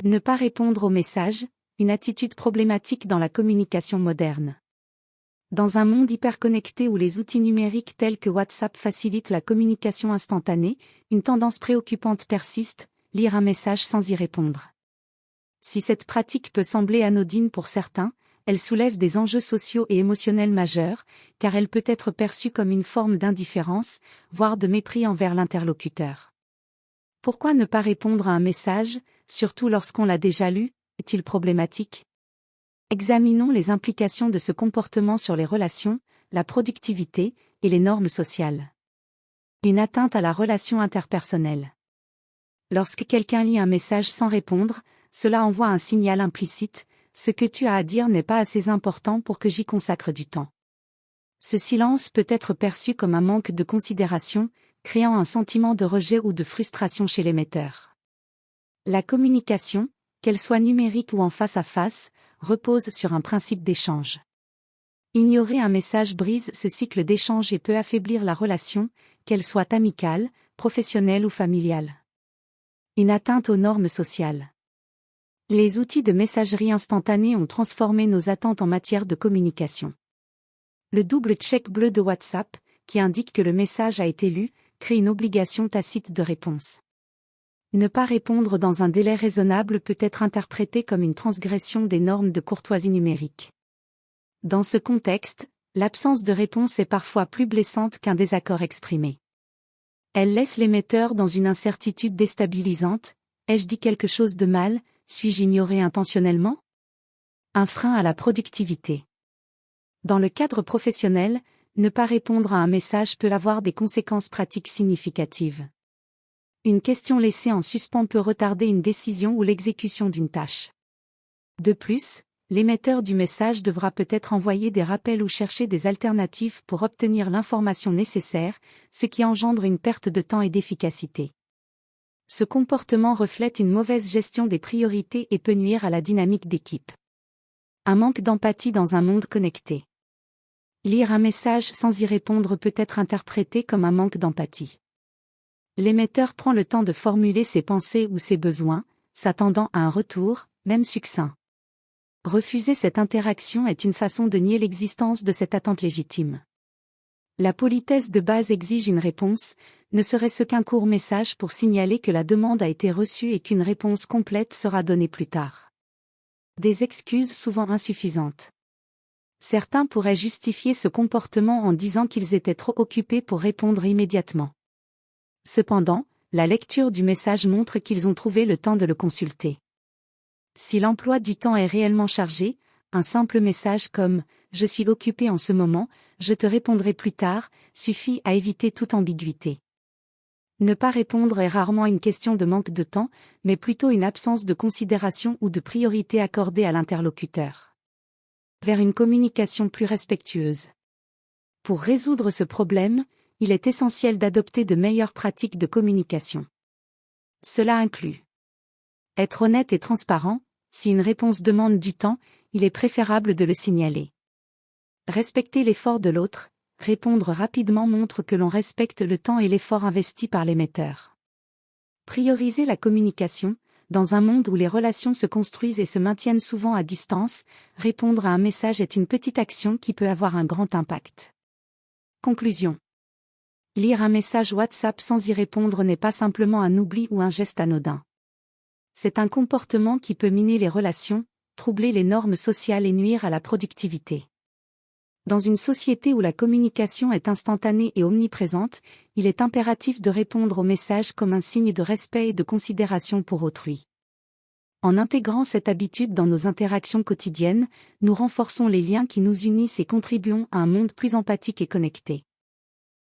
Ne pas répondre aux messages, une attitude problématique dans la communication moderne. Dans un monde hyperconnecté où les outils numériques tels que WhatsApp facilitent la communication instantanée, une tendance préoccupante persiste, lire un message sans y répondre. Si cette pratique peut sembler anodine pour certains, elle soulève des enjeux sociaux et émotionnels majeurs, car elle peut être perçue comme une forme d'indifférence, voire de mépris envers l'interlocuteur. Pourquoi ne pas répondre à un message, surtout lorsqu'on l'a déjà lu, est-il problématique ? Examinons les implications de ce comportement sur les relations, la productivité et les normes sociales. Une atteinte à la relation interpersonnelle. Lorsque quelqu'un lit un message sans répondre, cela envoie un signal implicite, ce que tu as à dire n'est pas assez important pour que j'y consacre du temps. Ce silence peut être perçu comme un manque de considération, créant un sentiment de rejet ou de frustration chez l'émetteur. La communication, qu'elle soit numérique ou en face à face, repose sur un principe d'échange. Ignorer un message brise ce cycle d'échange et peut affaiblir la relation, qu'elle soit amicale, professionnelle ou familiale. Une atteinte aux normes sociales. Les outils de messagerie instantanée ont transformé nos attentes en matière de communication. Le double check bleu de WhatsApp, qui indique que le message a été lu, crée une obligation tacite de réponse. Ne pas répondre dans un délai raisonnable peut être interprété comme une transgression des normes de courtoisie numérique. Dans ce contexte, l'absence de réponse est parfois plus blessante qu'un désaccord exprimé. Elle laisse l'émetteur dans une incertitude déstabilisante. Ai-je dit quelque chose de mal ? Suis-je ignoré intentionnellement ? Un frein à la productivité. Dans le cadre professionnel, ne pas répondre à un message peut avoir des conséquences pratiques significatives. Une question laissée en suspens peut retarder une décision ou l'exécution d'une tâche. De plus, l'émetteur du message devra peut-être envoyer des rappels ou chercher des alternatives pour obtenir l'information nécessaire, ce qui engendre une perte de temps et d'efficacité. Ce comportement reflète une mauvaise gestion des priorités et peut nuire à la dynamique d'équipe. Un manque d'empathie dans un monde connecté. Lire un message sans y répondre peut être interprété comme un manque d'empathie. L'émetteur prend le temps de formuler ses pensées ou ses besoins, s'attendant à un retour, même succinct. Refuser cette interaction est une façon de nier l'existence de cette attente légitime. La politesse de base exige une réponse, ne serait-ce qu'un court message pour signaler que la demande a été reçue et qu'une réponse complète sera donnée plus tard. Des excuses souvent insuffisantes. Certains pourraient justifier ce comportement en disant qu'ils étaient trop occupés pour répondre immédiatement. Cependant, la lecture du message montre qu'ils ont trouvé le temps de le consulter. Si l'emploi du temps est réellement chargé, un simple message comme « Je suis occupé en ce moment, je te répondrai plus tard » suffit à éviter toute ambiguïté. Ne pas répondre est rarement une question de manque de temps, mais plutôt une absence de considération ou de priorité accordée à l'interlocuteur. Vers une communication plus respectueuse. Pour résoudre ce problème, il est essentiel d'adopter de meilleures pratiques de communication. Cela inclut être honnête et transparent. Si une réponse demande du temps, il est préférable de le signaler. Respecter l'effort de l'autre, répondre rapidement montre que l'on respecte le temps et l'effort investi par l'émetteur. Prioriser la communication. Dans un monde où les relations se construisent et se maintiennent souvent à distance, répondre à un message est une petite action qui peut avoir un grand impact. Conclusion. Lire un message WhatsApp sans y répondre n'est pas simplement un oubli ou un geste anodin. C'est un comportement qui peut miner les relations, troubler les normes sociales et nuire à la productivité. Dans une société où la communication est instantanée et omniprésente, il est impératif de répondre aux messages comme un signe de respect et de considération pour autrui. En intégrant cette habitude dans nos interactions quotidiennes, nous renforçons les liens qui nous unissent et contribuons à un monde plus empathique et connecté.